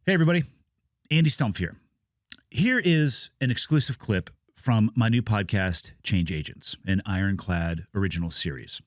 Hey, everybody. Andy Stumpf here. Here is an exclusive clip from my new podcast, Change Agents, an Ironclad original series.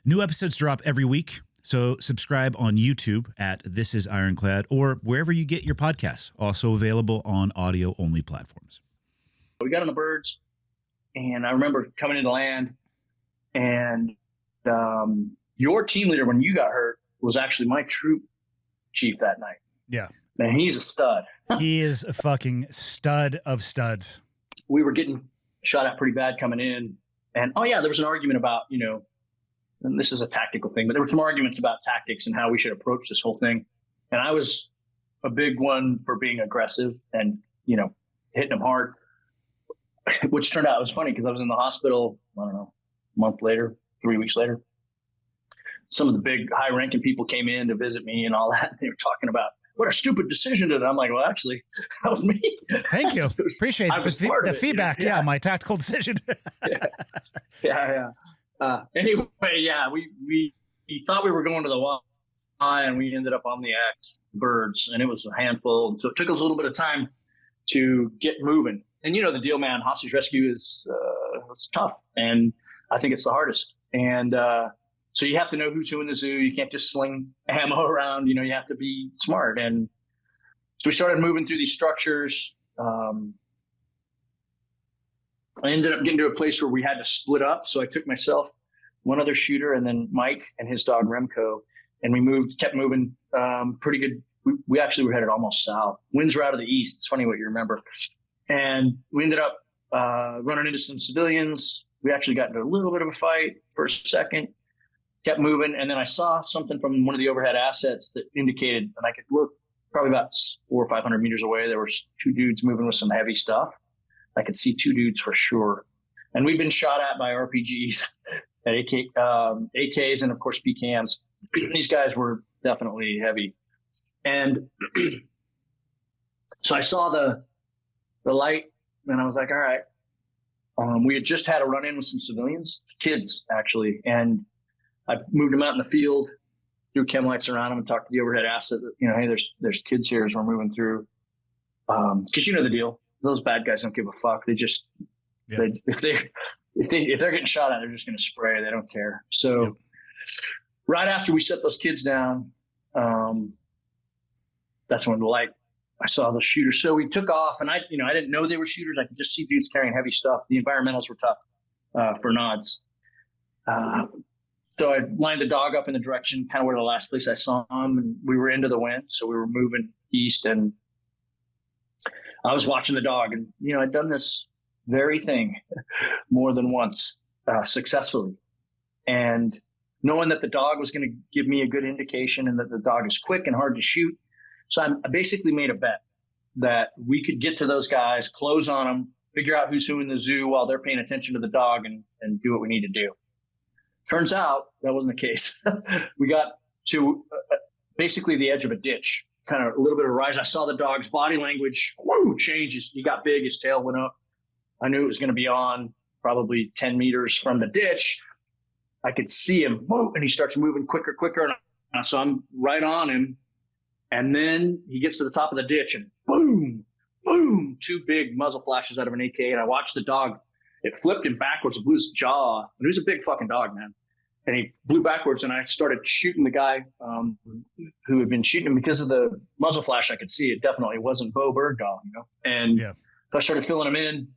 New episodes drop every week, so subscribe on YouTube at This Is Ironclad or wherever you get your podcasts, also available on audio-only platforms. We got on the birds, and I remember coming into land, and your team leader, when you got hurt, was actually my troop chief that night. Yeah. Man, he's a stud. He is a fucking stud of studs. We were getting shot at pretty bad coming in. And, oh, yeah, there was an argument about, and this is a tactical thing, but there were some arguments about tactics and how we should approach this whole thing. And I was a big one for being aggressive and, hitting them hard, which turned out, it was funny because I was in the hospital, I don't know, a month later, 3 weeks later. Some of the big high-ranking people came in to visit me and all that. And they were talking about, what a stupid decision to do. I'm like, well, actually, that was me. Thank you. Appreciate the feedback. Yeah, my tactical decision. Yeah. Anyway, yeah, we thought we were going to the Y, and we ended up on the X birds, and it was a handful. And so it took us a little bit of time to get moving. And you know the deal, man. Hostage rescue is it's tough, and I think it's the hardest. And so you have to know who's who in the zoo. You can't just sling ammo around. You have to be smart. And so we started moving through these structures. I ended up getting to a place where we had to split up. So I took myself, one other shooter, and then Mike and his dog Remco, and we kept moving pretty good. We actually were headed almost south. Winds were out of the east. It's funny what you remember. And we ended up running into some civilians. We actually got into a little bit of a fight for a second. Kept moving, and then I saw something from one of the overhead assets that indicated, and I could look probably about 400 or 500 meters away. There were two dudes moving with some heavy stuff. I could see two dudes for sure. And we'd been shot at by RPGs, at AKs, and of course PKMs. These guys were definitely heavy. And so I saw the light, and I was like, all right. We had just had a run-in with some civilians, kids actually, and I moved them out in the field, threw chem lights around them, and talked to the overhead asset that, hey, there's kids here as we're moving through. Because you know the deal. Those bad guys don't give a fuck. They just, if they're getting shot at, they're just going to spray. They don't care. So right after we set those kids down, that's when I saw the shooters. So we took off, and I didn't know they were shooters. I could just see dudes carrying heavy stuff. The environmentals were tough for nods. So I lined the dog up in the direction, kind of where the last place I saw him, and we were into the wind. So we were moving east, and I was watching the dog, and, I'd done this very thing more than once successfully. And knowing that the dog was going to give me a good indication and that the dog is quick and hard to shoot. So I basically made a bet that we could get to those guys, close on them, figure out who's who in the zoo while they're paying attention to the dog, and do what we need to do. Turns out that wasn't the case. We got to basically the edge of a ditch, kind of a little bit of a rise. I saw the dog's body language changes. He got big. His tail went up. I knew it was going to be on probably 10 meters from the ditch. I could see him, and he starts moving quicker. And so I'm right on him. And then he gets to the top of the ditch, and boom, two big muzzle flashes out of an AK. And I watched the dog. It flipped him backwards, blew his jaw off. And he was a big fucking dog, man. And he blew backwards, and I started shooting the guy who had been shooting him. Because of the muzzle flash, I could see it definitely wasn't Bowe Bergdahl, And so I started filling him in.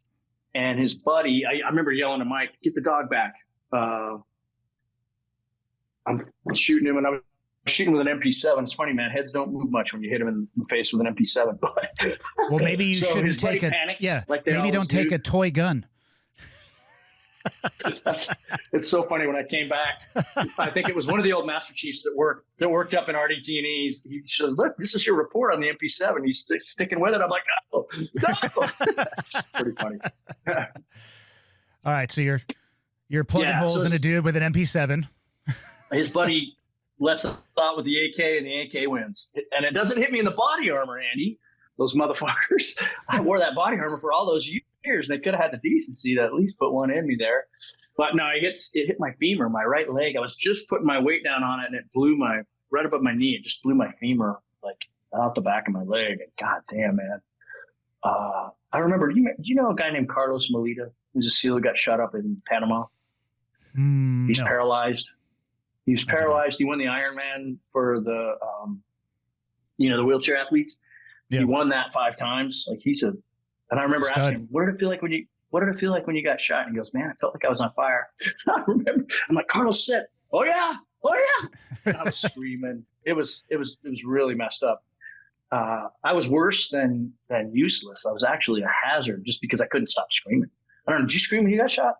And his buddy, I remember yelling to Mike, get the dog back. I'm shooting him, and I was shooting with an MP7. It's funny, man. Heads don't move much when you hit him in the face with an MP7. Well, maybe you shouldn't take maybe don't take a toy gun. It's so funny. When I came back, I think it was one of the old Master Chiefs that worked up in RDT&E. He said, look, this is your report on the MP7. He's sticking with it. I'm like, no. Pretty funny. All right, so you're plugging holes in a dude with an MP7. His buddy lets us out with the AK, and the AK wins. And it doesn't hit me in the body armor, Andy. Those motherfuckers. I wore that body armor for all those years. They could have had the decency to at least put one in me there. But no, it hit my femur, my right leg. I was just putting my weight down on it, and it blew right above my knee. It just blew my femur like out the back of my leg. God damn, man. I remember, do you know a guy named Carlos Melita? Who's a SEAL who got shot up in Panama? He's no. paralyzed. He was paralyzed. He won the Ironman for the, the wheelchair athletes. Yeah. He won that 5 times. Like and I remember asking him, what did it feel like when you got shot? And he goes, man, I felt like I was on fire. I remember, I'm like, Carlos said, oh yeah. And I was screaming. It was really messed up. I was worse than useless. I was actually a hazard just because I couldn't stop screaming. I don't know. Did you scream when you got shot?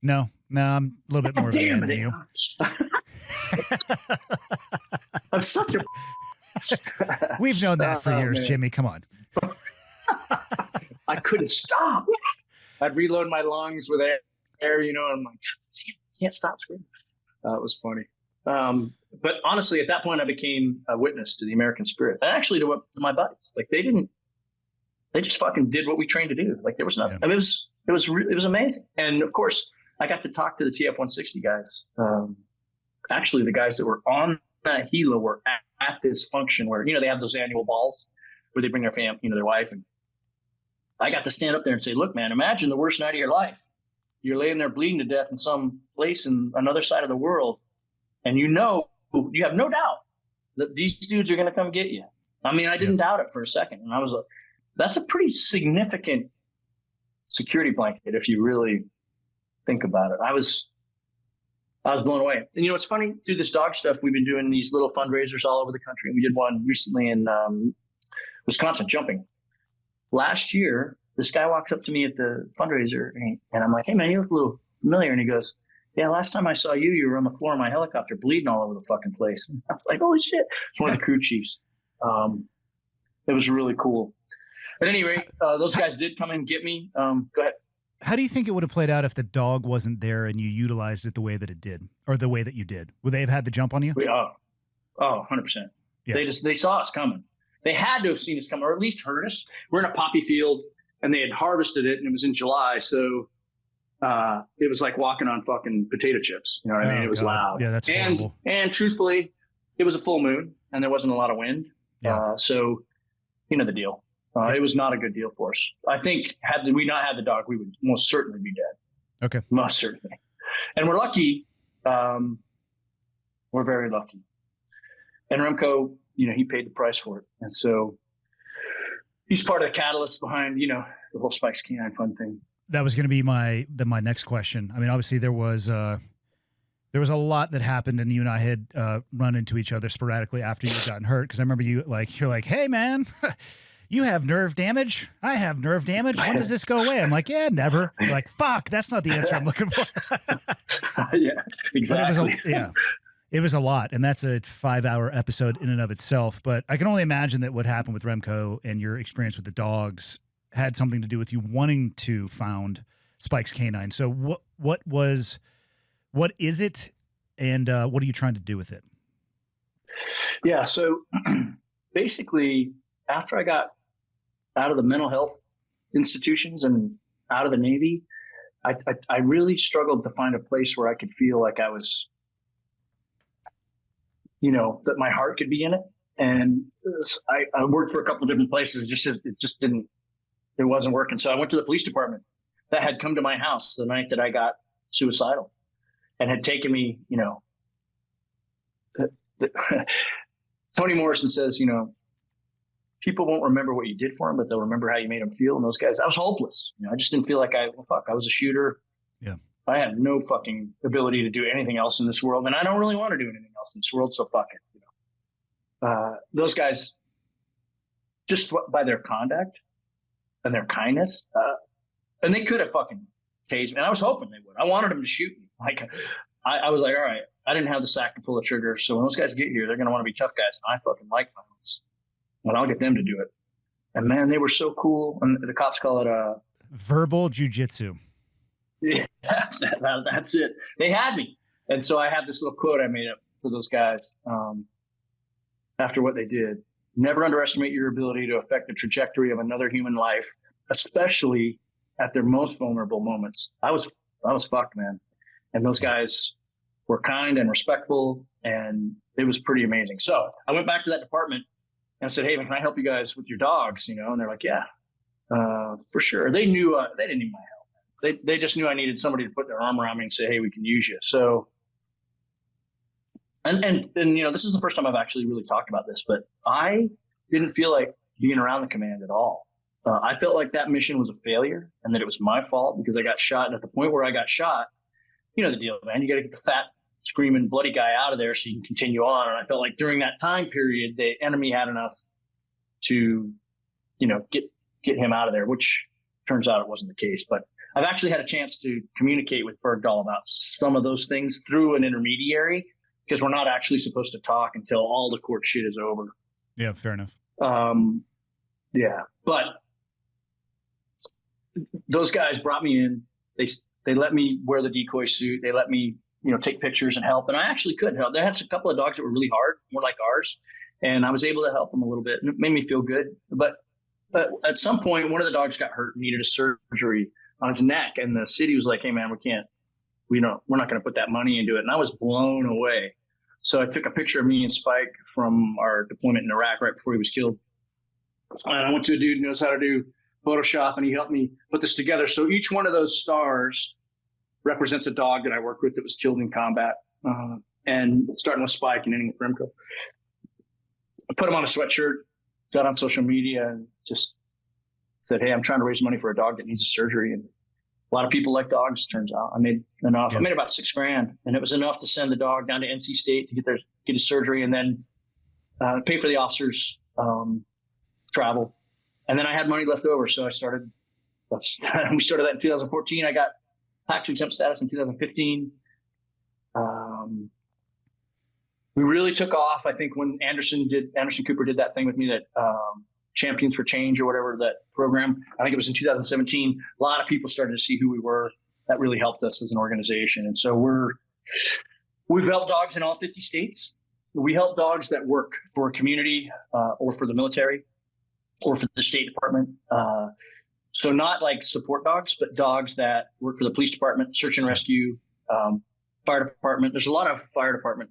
No, I'm a little bit more of a man than you. I'm such a. We've known that for years, man. Jimmy. Come on. I couldn't stop. I'd reload my lungs with air, and I'm like, damn, I can't stop screaming. It was funny. But honestly, at that point, I became a witness to the American spirit, and actually to my buddies. Like they just fucking did what we trained to do. Like there was nothing. Yeah. I mean, it was amazing. And of course, I got to talk to the TF-160 guys. Actually, the guys that were on that helo were at this function where they have those annual balls where they bring their their wife, and I got to stand up there and say, "Look, man, imagine the worst night of your life. You're laying there bleeding to death in some place in another side of the world, and you have no doubt that these dudes are going to come get you." I mean, I didn't doubt it for a second, and I was that's a pretty significant security blanket if you really think about it. I was blown away. And it's funny, through this dog stuff, we've been doing these little fundraisers all over the country. We did one recently in Wisconsin, jumping. Last year, this guy walks up to me at the fundraiser, and I'm like, "Hey, man, you look a little familiar." And he goes, "Yeah, last time I saw you, you were on the floor of my helicopter bleeding all over the fucking place." And I was like, "Holy shit." It's one of the crew chiefs. It was really cool. At any rate, those guys did come and get me. Go ahead. How do you think it would have played out if the dog wasn't there and you utilized it the way that it did, or the way that you did? Would they have had the jump on you? 100%. Yeah. They saw us coming. They had to have seen us coming, or at least heard us. We're in a poppy field, and they had harvested it, and it was in July, so it was like walking on fucking potato chips. You know what I mean? It was loud. Yeah, that's horrible. And truthfully, it was a full moon, and there wasn't a lot of wind. Yeah. So you know the deal. It was not a good deal for us. I think had we not had the dog, we would most certainly be dead. Okay. Most certainly. And we're lucky. We're very lucky. And Remco, he paid the price for it. And so he's part of the catalyst behind, the whole Spikes Canine Fund thing. That was going to be my next question. I mean, obviously there was a lot that happened, and you and I had run into each other sporadically after you had gotten hurt. Because I remember you're like, "Hey, man, you have nerve damage. I have nerve damage. When does this go away?" I'm like, "Yeah, never." You're like, "Fuck, that's not the answer I'm looking for." Yeah, exactly. It was a lot, and that's a 5-hour episode in and of itself. But I can only imagine that what happened with Remco and your experience with the dogs had something to do with you wanting to found Spikes Canine. So what is it, and what are you trying to do with it? Yeah, so basically, after I got out of the mental health institutions and out of the Navy, I really struggled to find a place where I could feel like I was, that my heart could be in it. And I worked for a couple of different places. It wasn't working. So I went to the police department that had come to my house the night that I got suicidal and had taken me, Toni Morrison says, people won't remember what you did for them, but they'll remember how you made them feel. And those guys, I was hopeless. I just didn't feel like I was a shooter. Yeah. I had no fucking ability to do anything else in this world. And I don't really want to do anything else in this world. So fuck it. Those guys, just by their conduct and their kindness, and they could have fucking tased me. And I was hoping they would. I wanted them to shoot me. Like, I was like, all right, I didn't have the sack to pull the trigger. So when those guys get here, they're going to want to be tough guys. And I fucking like violence. And I'll get them to do it. And man, they were so cool. And the cops call it verbal jujitsu. Yeah, that's it. They had me. And so I had this little quote I made up for those guys after what they did. Never underestimate your ability to affect the trajectory of another human life, especially at their most vulnerable moments. I was fucked, man. And those guys were kind and respectful, and it was pretty amazing. So I went back to that department I said, hey, man, can I help you guys with your dogs? And they're like, yeah, for sure. They knew they didn't need my help. They just knew I needed somebody to put their arm around me and say, hey, we can use you. So, and this is the first time I've actually really talked about this, but I didn't feel like being around the command at all. I felt like that mission was a failure and that it was my fault because I got shot. And at the point where I got shot, the deal, man, you got to get the fat, screaming, bloody guy out of there so you can continue on. And I felt like during that time period, the enemy had enough to, get him out of there, which turns out it wasn't the case. But I've actually had a chance to communicate with Bergdahl about some of those things through an intermediary because we're not actually supposed to talk until all the court shit is over. Yeah, fair enough. Yeah, but those guys brought me in. They let me wear the decoy suit. They let me, take pictures and help. And I actually could help. They had a couple of dogs that were really hard, more like ours. And I was able to help them a little bit. And it made me feel good. But at some point, one of the dogs got hurt and needed a surgery on his neck. And the city was like, hey, man, we're not going to put that money into it. And I was blown away. So I took a picture of me and Spike from our deployment in Iraq right before he was killed. And I went to a dude who knows how to do Photoshop, and he helped me put this together. So each one of those stars represents a dog that I worked with that was killed in combat, and starting with Spike and ending with Remco. I put him on a sweatshirt, got on social media, and just said, hey, I'm trying to raise money for a dog that needs a surgery. And a lot of people like dogs, turns out. I made enough. Yeah. I made about $6,000, and it was enough to send the dog down to NC State to get his surgery and then pay for the officers' travel. And then I had money left over, so we started that in 2014. I got tax exempt status in 2015. We really took off, I think, when Anderson Cooper did that thing with me, that Champions for Change or whatever, that program. I think it was in 2017. A lot of people started to see who we were. That really helped us as an organization. And so we've helped dogs in all 50 states. We help dogs that work for a community or for the military or for the State Department. So not like support dogs, but dogs that work for the police department, search and rescue, fire department. There's a lot of fire department,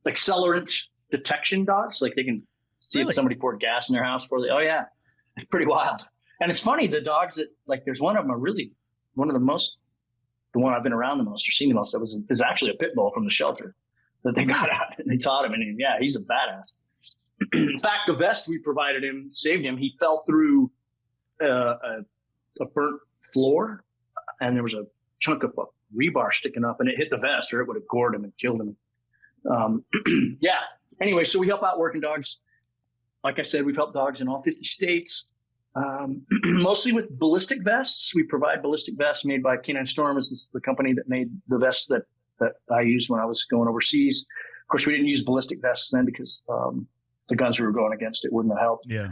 accelerant detection dogs. Like they can see if somebody poured gas in their house before oh yeah, it's pretty wild. And it's funny, the dogs that, like, there's one of them the one I've been around the most or seen the most, is actually a pit bull from the shelter that they got out and they taught him. And he's a badass. In fact, the vest we provided him saved him. He fell through a burnt floor, and there was a chunk of rebar sticking up, and it hit the vest, or it would have gored him and killed him. Yeah. Anyway, so we help out working dogs. Like I said, we've helped dogs in all 50 states, mostly with ballistic vests. We provide ballistic vests made by Canine Storm, is the company that made the vests that I used when I was going overseas. Of course, we didn't use ballistic vests then because the guns we were going against, it wouldn't have helped. Yeah.